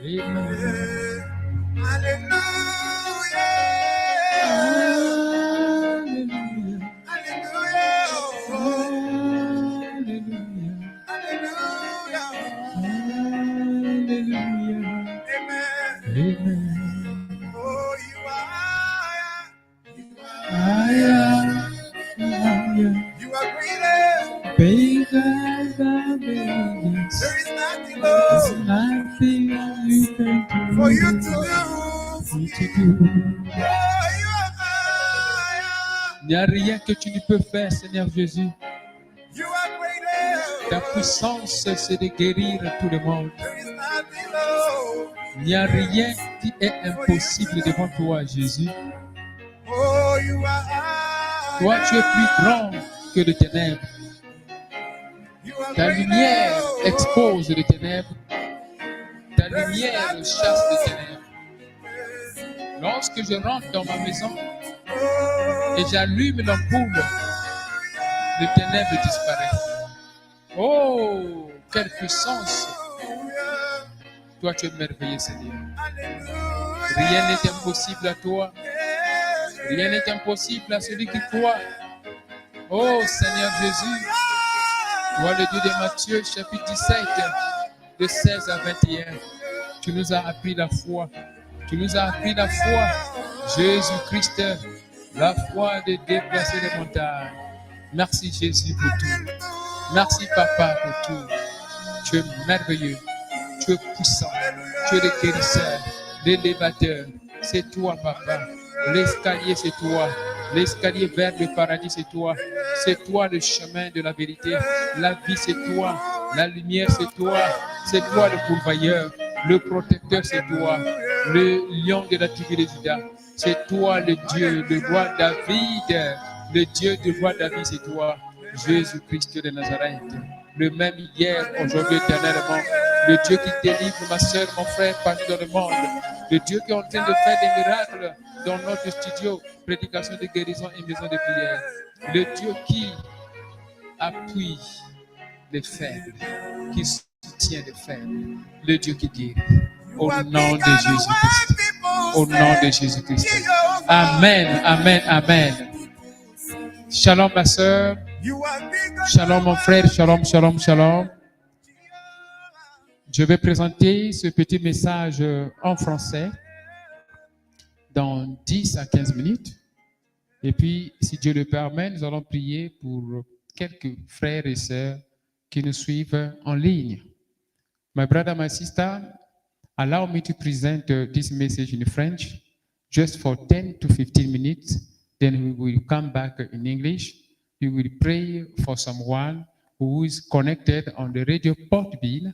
Amen. Hallelujah. Hallelujah. Hallelujah. Hallelujah. Hallelujah. Hallelujah. Amen. Amen. Oh, you are higher. Higher, higher, You are greater. bigger than biggest. There is nothing There's low nothing you can do for you to do. for me to do. Oh, you are higher. Il n'y a rien que tu ne peux faire, Seigneur Jésus. You are greater. Ta puissance, c'est de guérir tout le monde. There is nothing low. Il n'y a rien qui est impossible devant toi, Jésus. Oh, you are higher. Toi, tu es plus grand que les ténèbres. You are Ta greater. lumière expose les ténèbres. Ta lumière chasse les ténèbres. Lorsque je rentre dans ma maison et j'allume l'ampoule, les ténèbres disparaissent. Oh, quelle puissance! Toi, tu es merveilleux, Seigneur. Rien n'est impossible à toi. Rien n'est impossible à celui qui croit. Oh, Seigneur Jésus, toi, le Dieu de Matthieu, chapitre 17, de 16 à 21, tu nous as appris la foi. Tu nous as appris la foi. Jésus-Christ, la foi de déplacer les montagnes. Merci, Jésus, pour tout. Merci, Papa, pour tout. Tu es merveilleux. Tu es puissant. Tu es le guérisseur, l'élévateur. C'est toi, Papa. L'escalier, c'est toi. L'escalier vers le paradis, c'est toi. C'est toi le chemin de la vérité. La vie, c'est toi. La lumière, c'est toi. C'est toi le pourvoyeur. Le protecteur, c'est toi. Le lion de la tribu de Juda. C'est toi le Dieu, le roi David. Le Dieu du roi David, c'est toi. Jésus-Christ de Nazareth. Le même hier, aujourd'hui, éternellement. Le Dieu qui délivre ma soeur, mon frère, partout dans le monde. Le Dieu qui est en train de faire des miracles dans notre studio, prédication de guérison et maison de prière. Le Dieu qui appuie les faibles, qui soutient les faibles. Le Dieu qui guérit. Au nom de Jésus-Christ. Au nom de Jésus-Christ. Amen, amen, amen. Shalom ma soeur. Shalom mon frère. Shalom, shalom, shalom. Je vais présenter ce petit message en français dans 10 à 15 minutes. Et puis, si Dieu le permet, nous allons prier pour quelques frères et sœurs qui nous suivent en ligne. My brother, my sister, allow me to present this message in French just for 10 to 15 minutes. Then we will come back in English. We will pray for someone who is connected on the radio Portville,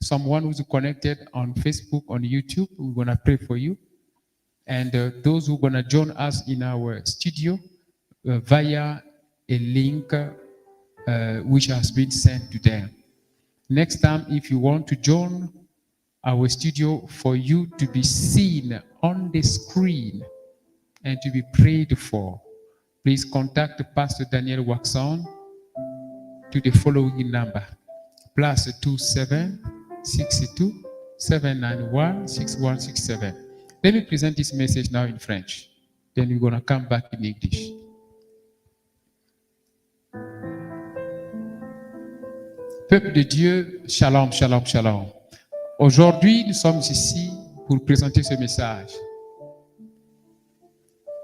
someone who's connected on Facebook, on YouTube. We're going to pray for you. And those who are going to join us in our studio via a link which has been sent to them. Next time, if you want to join our studio for you to be seen on the screen and to be prayed for, please contact Pastor Daniel Waxon to the following number, +27 62 791 6167. Let me present this message now in French. Then we're going to come back in English. Peuple de Dieu, shalom, shalom, shalom. Aujourd'hui, nous sommes ici pour présenter ce message.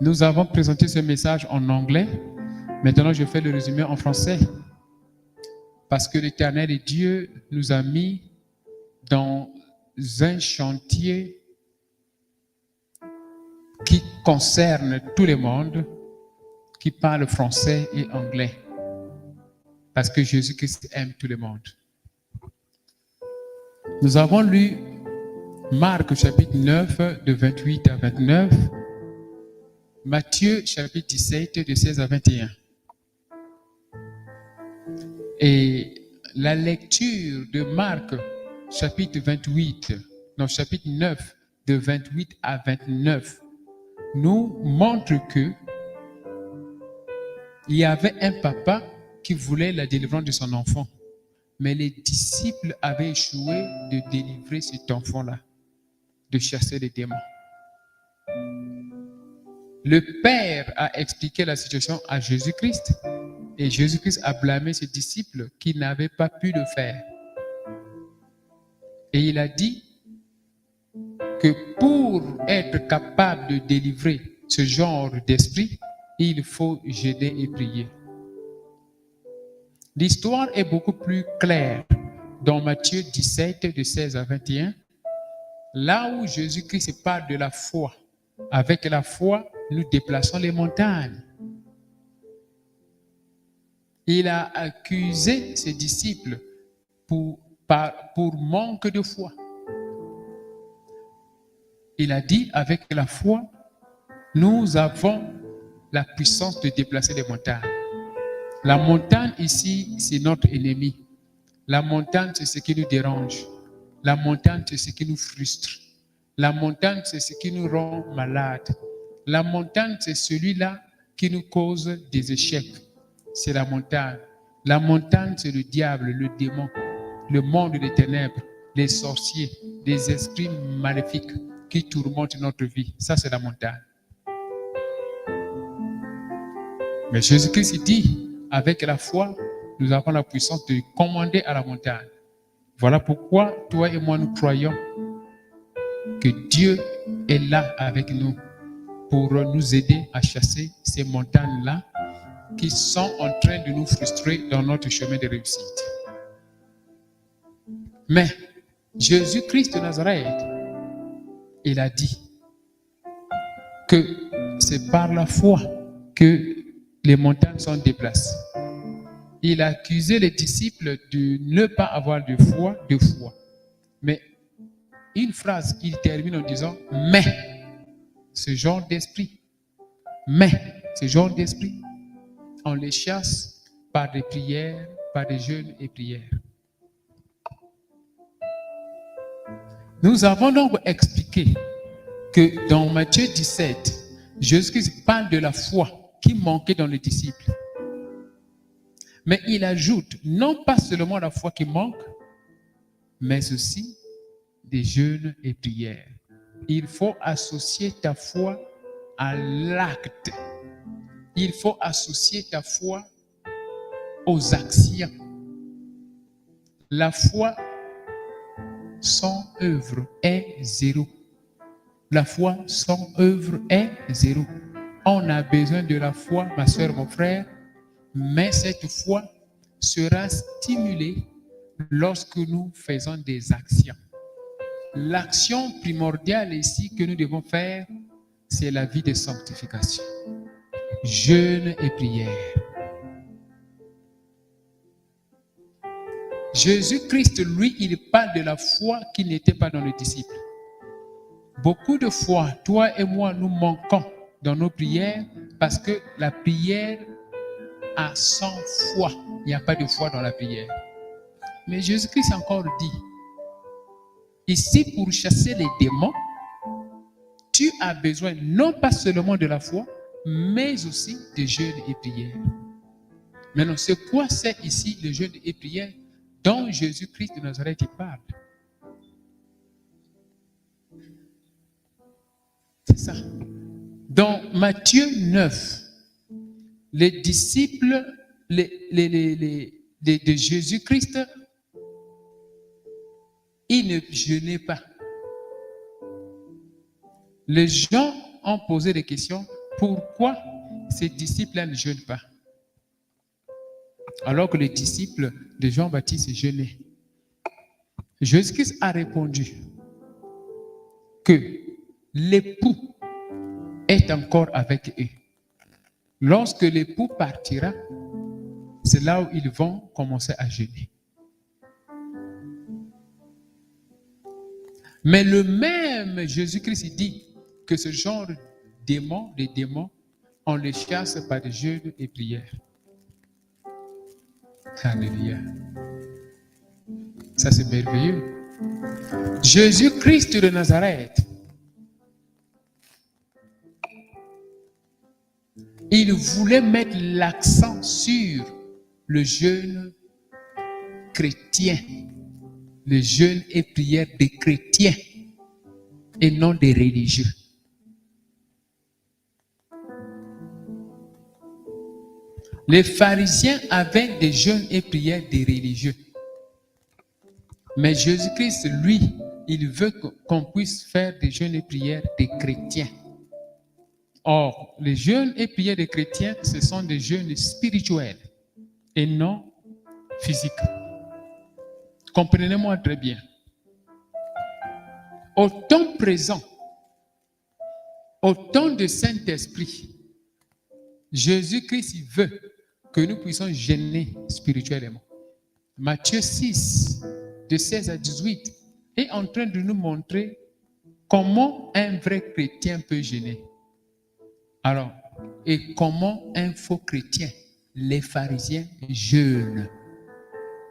Nous avons présenté ce message en anglais. Maintenant, je fais le résumé en français. Parce que l'Éternel et Dieu nous a mis dans un chantier qui concerne tout le monde qui parle français et anglais. Parce que Jésus-Christ aime tout le monde. Nous avons lu Marc chapitre 9 de 28 à 29, Matthieu chapitre 17 de 16 à 21. Et la lecture de Marc chapitre 9 de 28 à 29 nous montre que il y avait un papa qui voulait la délivrance de son enfant. Mais les disciples avaient échoué de délivrer cet enfant-là. de chasser les démons. Le Père a expliqué la situation à Jésus-Christ et Jésus-Christ a blâmé ses disciples qui n'avaient pas pu le faire. Et il a dit que pour être capable de délivrer ce genre d'esprit, il faut jeûner et prier. L'histoire est beaucoup plus claire dans Matthieu 17, de 16 à 21, là où Jésus-Christ parle de la foi. Avec la foi, nous déplaçons les montagnes. Il a accusé ses disciples pour manque de foi. Il a dit, avec la foi, nous avons la puissance de déplacer les montagnes. La montagne ici, c'est notre ennemi. La montagne, c'est ce qui nous dérange. La montagne, c'est ce qui nous frustre. La montagne, c'est ce qui nous rend malades. La montagne, c'est celui-là qui nous cause des échecs. C'est la montagne. La montagne, c'est le diable, le démon, le monde des ténèbres, les sorciers, les esprits maléfiques qui tourmentent notre vie. Ça, c'est la montagne. Mais Jésus-Christ dit, avec la foi, nous avons la puissance de commander à la montagne. Voilà pourquoi toi et moi, nous croyons que Dieu est là avec nous pour nous aider à chasser ces montagnes-là qui sont en train de nous frustrer dans notre chemin de réussite. Mais Jésus-Christ de Nazareth, il a dit que c'est par la foi que les montagnes sont déplacées. Il a accusé les disciples de ne pas avoir de foi. Mais une phrase qu'il termine en disant « mais » ce genre d'esprit, on les chasse par des prières, par des jeûnes et prières. Nous avons donc expliqué que dans Matthieu 17, Jésus-Christ parle de la foi qui manquait dans les disciples. Mais il ajoute non pas seulement la foi qui manque, mais aussi des jeûnes et prières. Il faut associer ta foi à l'acte. Il faut associer ta foi aux actions. La foi sans œuvre est zéro. La foi sans œuvre est zéro. On a besoin de la foi, ma soeur, mon frère, mais cette foi sera stimulée lorsque nous faisons des actions. L'action primordiale ici que nous devons faire, c'est la vie de sanctification. Jeûne et prière. Jésus-Christ, lui, il parle de la foi qui n'était pas dans les disciples. Beaucoup de fois, toi et moi, nous manquons dans nos prières parce que la prière a sans foi. Il n'y a pas de foi dans la prière. Mais Jésus-Christ encore dit, ici, pour chasser les démons, tu as besoin non pas seulement de la foi, mais aussi de jeûne et prière. Maintenant, c'est quoi c'est ici le jeûne et prière dont Jésus-Christ de Nazareth parle? C'est ça. Dans Matthieu 9, les disciples de Jésus-Christ, ils ne jeûnaient pas. Les gens ont posé des questions. Pourquoi ces disciples-là ne jeûnent pas? Alors que les disciples de Jean-Baptiste jeûnaient. Jésus-Christ a répondu que l'époux est encore avec eux. Lorsque l'époux partira, c'est là où ils vont commencer à jeûner. Mais le même Jésus-Christ dit que ce genre de démons, on les chasse par des jeûnes et prières. Alléluia. Ça, c'est merveilleux. Jésus-Christ de Nazareth, il voulait mettre l'accent sur le jeûne chrétien, le jeûne et prière des chrétiens. et non des religieux. Les pharisiens avaient des jeûnes et prières des religieux. Mais Jésus-Christ, lui, il veut qu'on puisse faire des jeûnes et prières des chrétiens. Or, les jeûnes et prières des chrétiens, ce sont des jeûnes spirituels et non physiques. Comprenez-moi très bien. Au temps présent, au temps de Saint-Esprit, Jésus-Christ veut que nous puissions jeûner spirituellement. Matthieu 6, de 16 à 18, est en train de nous montrer comment un vrai chrétien peut jeûner. Alors, et comment un faux chrétien, les pharisiens, jeûnent.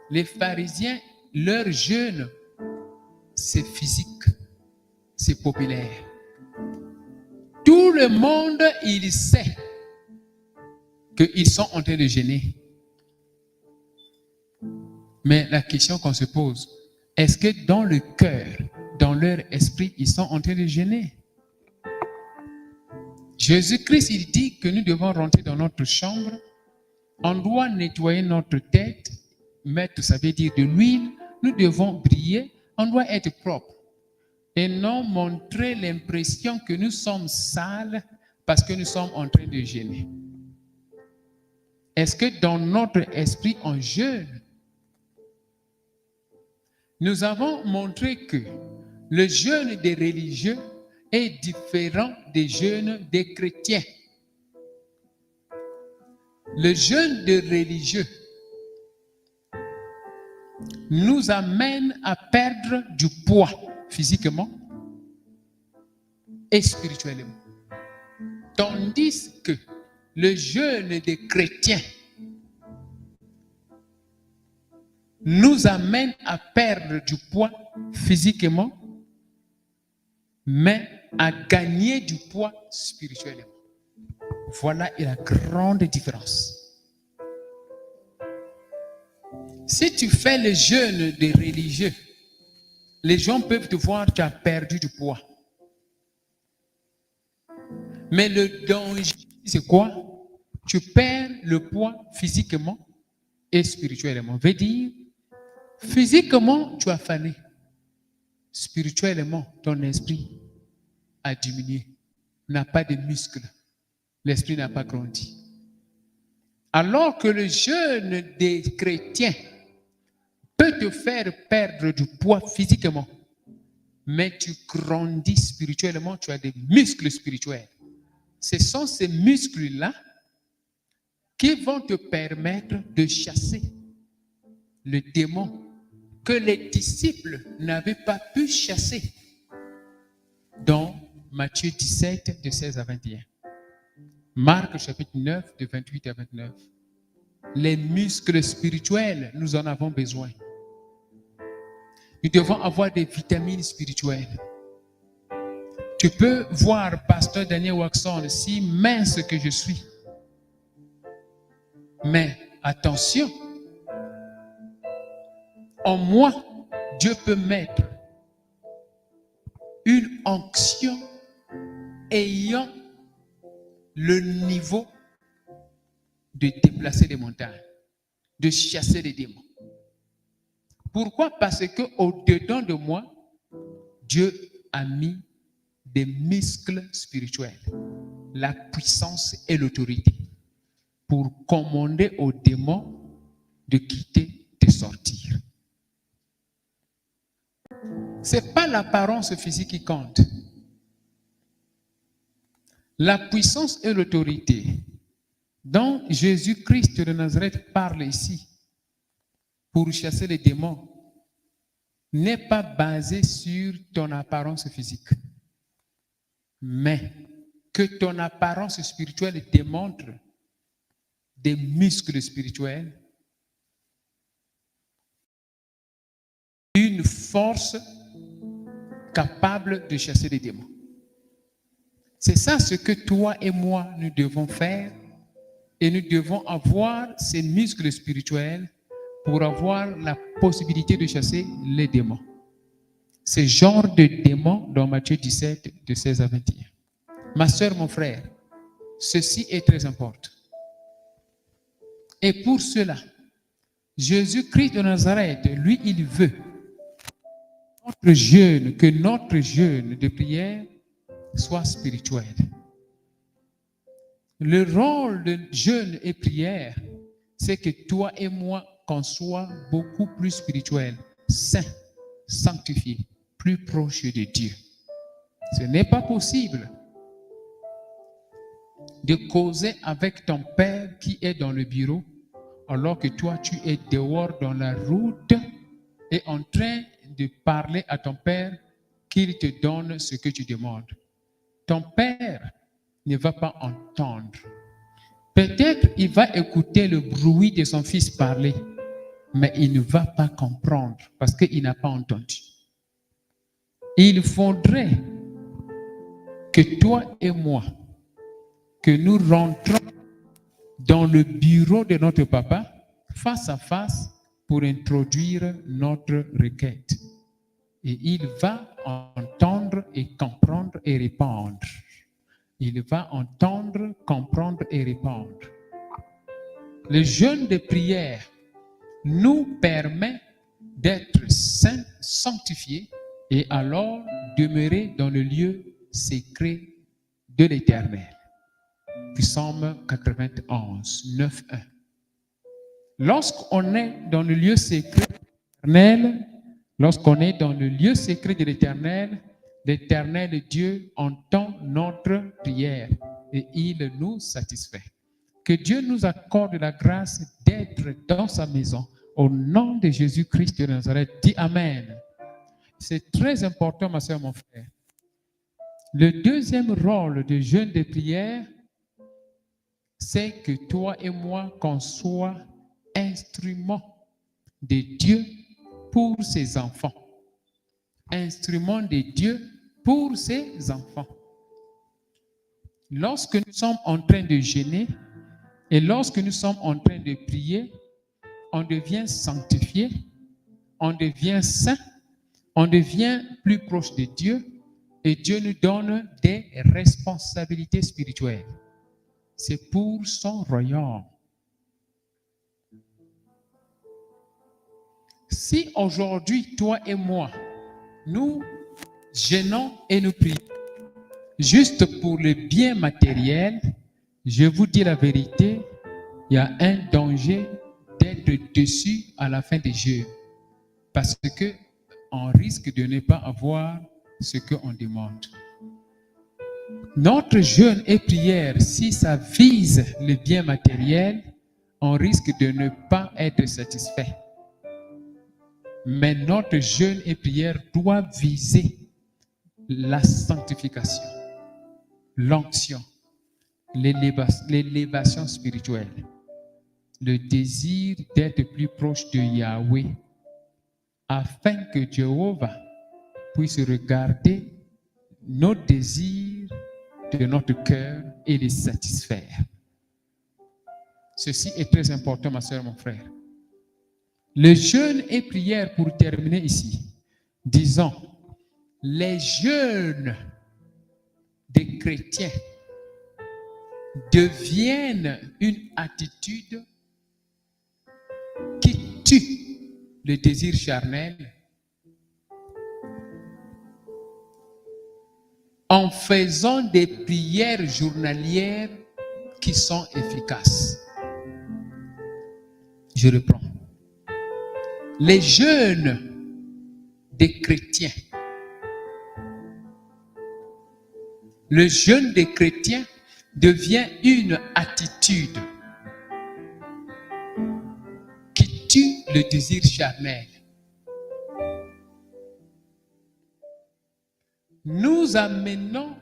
Les pharisiens, leur jeûne, c'est physique, c'est populaire. Tout le monde, il sait qu'ils sont en train de jeûner. Mais la question qu'on se pose, est-ce que dans le cœur, dans leur esprit, ils sont en train de jeûner? Jésus-Christ, il dit que nous devons rentrer dans notre chambre, on doit nettoyer notre tête, mettre, ça veut dire de l'huile, nous devons briller, on doit être propre et non montrer l'impression que nous sommes sales parce que nous sommes en train de jeûner. Est-ce que dans notre esprit, on jeûne? Nous avons montré que le jeûne des religieux est différent des jeûnes des chrétiens. Le jeûne des religieux nous amène à perdre du poids physiquement et spirituellement. Tandis que le jeûne des chrétiens nous amène à perdre du poids physiquement, mais à gagner du poids spirituellement. Voilà la grande différence. Si tu fais le jeûne des religieux, les gens peuvent te voir, tu as perdu du poids. Mais le danger, c'est quoi? Tu perds le poids physiquement et spirituellement. Veut dire, physiquement, tu as fané. Spirituellement, ton esprit a diminué, n'a pas de muscles. L'esprit n'a pas grandi. Alors que le jeûne des chrétiens peut te faire perdre du poids physiquement, mais tu grandis spirituellement, tu as des muscles spirituels. Ce sont ces muscles-là qui vont te permettre de chasser le démon que les disciples n'avaient pas pu chasser dans Matthieu 17, de 16 à 21. Marc chapitre 9, de 28 à 29. Les muscles spirituels, nous en avons besoin. Nous devons avoir des vitamines spirituelles. Tu peux voir Pasteur Daniel Waxon, si mince que je suis. Mais attention, en moi, Dieu peut mettre une onction ayant le niveau de déplacer les montagnes, de chasser les démons. Pourquoi? Parce que au-dedans de moi, Dieu a mis des muscles spirituels, la puissance et l'autorité pour commander aux démons de quitter, de sortir. Ce n'est pas l'apparence physique qui compte. La puissance et l'autorité dont Jésus-Christ de Nazareth parle ici pour chasser les démons n'est pas basée sur ton apparence physique, mais que ton apparence spirituelle démontre des muscles spirituels, une force capable de chasser les démons. C'est ça ce que toi et moi nous devons faire, et nous devons avoir ces muscles spirituels pour avoir la possibilité de chasser les démons. ce genre de démon dans Matthieu 17, de 16 à 21. Ma soeur, mon frère, ceci est très important. Et pour cela, Jésus-Christ de Nazareth, lui, il veut que notre jeûne de prière soit spirituel. Le rôle de jeûne et prière, c'est que toi et moi, qu'on soit beaucoup plus spirituel, saint, sanctifié, plus proche de Dieu. Ce n'est pas possible de causer avec ton père qui est dans le bureau alors que toi tu es dehors dans la route et en train de parler à ton père qu'il te donne ce que tu demandes. Ton père ne va pas entendre. Peut-être il va écouter le bruit de son fils parler, mais il ne va pas comprendre parce qu'il n'a pas entendu. Il faudrait que toi et moi, que nous rentrons dans le bureau de notre papa, face à face, pour introduire notre requête. Et il va entendre et comprendre et répondre. Il va entendre, comprendre et répondre. Le jeûne de prière nous permet d'être saints, sanctifiés, et alors demeurer dans le lieu secret de l'Éternel. Psaume 91, 9.1. Lorsqu'on est dans le lieu secret de l'Éternel, lorsqu'on est dans le lieu secret de l'Éternel, l'Éternel Dieu entend notre prière et il nous satisfait. Que Dieu nous accorde la grâce d'être dans sa maison. Au nom de Jésus-Christ de Nazareth, dis Amen. C'est très important, ma soeur, mon frère. Le deuxième rôle de jeûne de prière, c'est que toi et moi, qu'on soit instruments de Dieu pour ses enfants. Instruments de Dieu pour ses enfants. Lorsque nous sommes en train de jeûner et lorsque nous sommes en train de prier, on devient sanctifié, on devient saint, on devient plus proche de Dieu et Dieu nous donne des responsabilités spirituelles. C'est pour son royaume. Si aujourd'hui, toi et moi, nous jeûnons et nous prions, juste pour le bien matériel, je vous dis la vérité, il y a un danger d'être déçu à la fin des jeûnes. Parce qu'on risque de ne pas avoir ce qu'on demande. Notre jeûne et prière, si ça vise le bien matériel, on risque de ne pas être satisfait. Mais notre jeûne et prière doit viser la sanctification, l'onction, l'élévation spirituelle, le désir d'être plus proche de Yahweh, afin que Jéhovah puisse regarder nos désirs de notre cœur et les satisfaire. Ceci est très important, ma soeur, mon frère. Le jeûne et prière, pour terminer ici, disons, les jeûnes des chrétiens deviennent une attitude qui tue le désir charnel en faisant des prières journalières qui sont efficaces. Je reprends. Les jeûnes des chrétiens, le jeûne des chrétiens devient une attitude qui tue le désir charnel. Nous amenons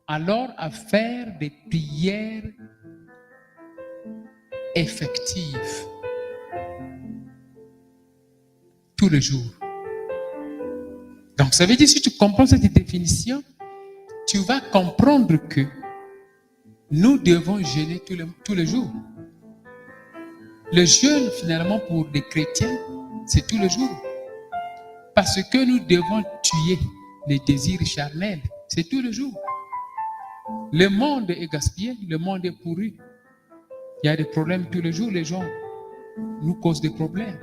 alors à faire des prières effectives tous les jours. Donc ça veut dire, si tu comprends cette définition, tu vas comprendre que nous devons jeûner tous les jours. Le jeûne, finalement, pour les chrétiens, c'est tous les jours. Parce que nous devons tuer les désirs charnels. C'est tout le jour. Le monde est gaspillé, le monde est pourri. Il y a des problèmes tous les jours, les gens nous causent des problèmes.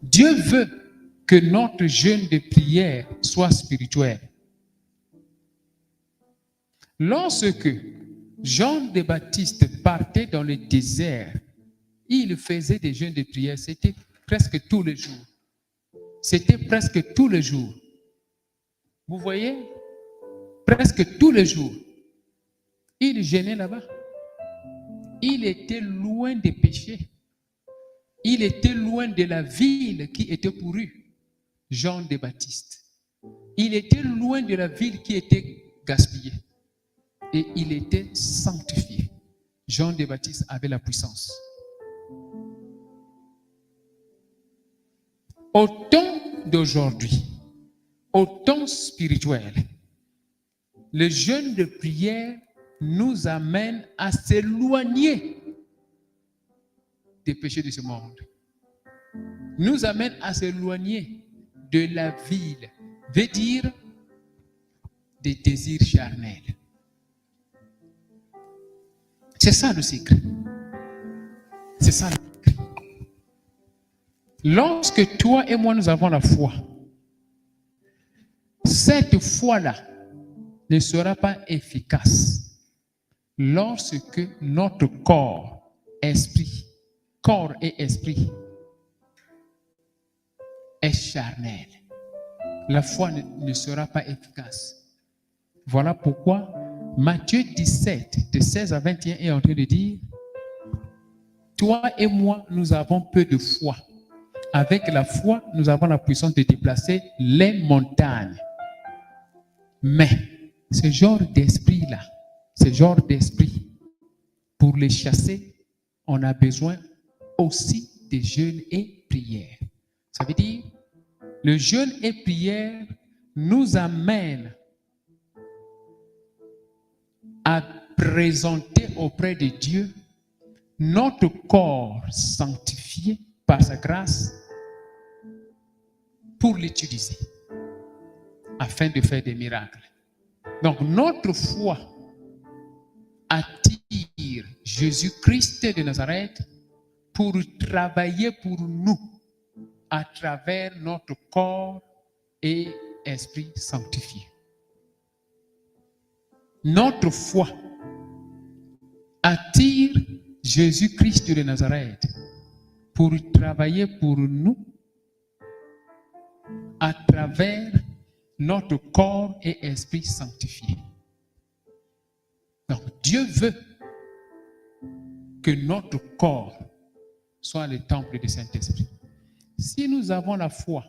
Dieu veut que notre jeûne de prière soit spirituel. Lorsque Jean le Baptiste partait dans le désert, il faisait des jeûnes de prière, c'était presque tous les jours. C'était presque tous les jours. Vous voyez? Presque tous les jours. Il jeûnait là-bas. Il était loin des péchés. Il était loin de la ville qui était pourrie. Jean le Baptiste. Il était loin de la ville qui était gaspillée. Et il était sanctifié. Jean le Baptiste avait la puissance. Au temps d'aujourd'hui, au temps spirituel, le jeûne de prière nous amène à s'éloigner des péchés de ce monde. Nous amène à s'éloigner de la ville, veut dire des désirs charnels. C'est ça le secret. C'est ça le secret. Lorsque toi et moi nous avons la foi, cette foi-là ne sera pas efficace lorsque notre corps et esprit est charnel. La foi ne sera pas efficace. Voilà pourquoi Matthieu 17, de 16 à 21 est en train de dire, toi et moi, nous avons peu de foi. Avec la foi, nous avons la puissance de déplacer les montagnes. Mais ce genre d'esprit-là, ce genre d'esprit, pour les chasser, on a besoin aussi de jeûne et prière. Ça veut dire, le jeûne et prière nous amène à présenter auprès de Dieu notre corps sanctifié par sa grâce pour l'utiliser afin de faire des miracles. Donc notre foi attire Jésus-Christ de Nazareth pour travailler pour nous à travers notre corps et esprit sanctifié. Notre foi attire Jésus-Christ de Nazareth pour travailler pour nous à travers notre corps et esprit sanctifié. Donc Dieu veut que notre corps soit le temple du Saint-Esprit. Si nous avons la foi,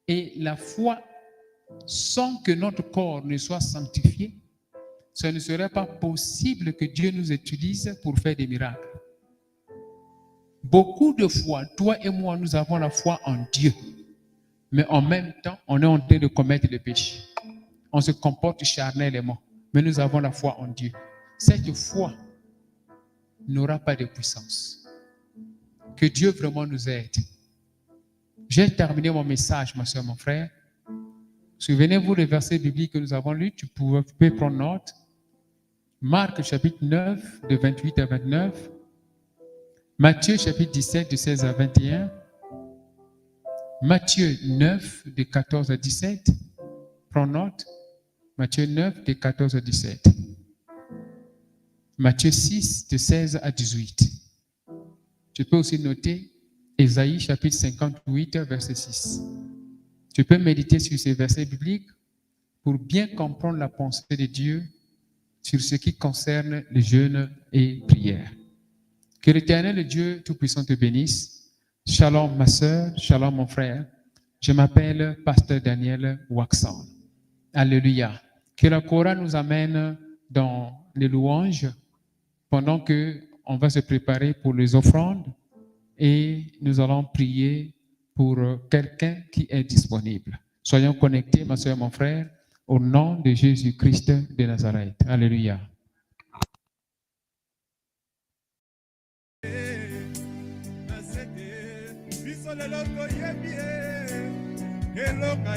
et la foi sans que notre corps ne soit sanctifié, ce ne serait pas possible que Dieu nous utilise pour faire des miracles. Beaucoup de fois, toi et moi, nous avons la foi en Dieu. Mais en même temps, on est en train de commettre le péché. On se comporte charnellement. Mais nous avons la foi en Dieu. Cette foi n'aura pas de puissance. Que Dieu vraiment nous aide. J'ai terminé mon message, ma soeur, mon frère. Souvenez-vous des versets bibliques que nous avons lus. Tu peux prendre note. Marc chapitre 9, de 28 à 29. Matthieu chapitre 17, de 16 à 21. Matthieu 9, de 14 à 17. Prends note. Matthieu 9, de 14 à 17. Matthieu 6, de 16 à 18. Tu peux aussi noter Ésaïe chapitre 58, verset 6. Tu peux méditer sur ces versets bibliques pour bien comprendre la pensée de Dieu sur ce qui concerne le jeûne et prière. Que l'Éternel, le Dieu Tout-Puissant, te bénisse. Shalom ma sœur, shalom mon frère. Je m'appelle Pasteur Daniel Waxon. Alléluia. Que la Chorale nous amène dans les louanges pendant que on va se préparer pour les offrandes et nous allons prier pour quelqu'un qui est disponible. Soyons connectés, ma soeur, mon frère, au nom de Jésus-Christ de Nazareth. Alléluia. Bisous, Eloka,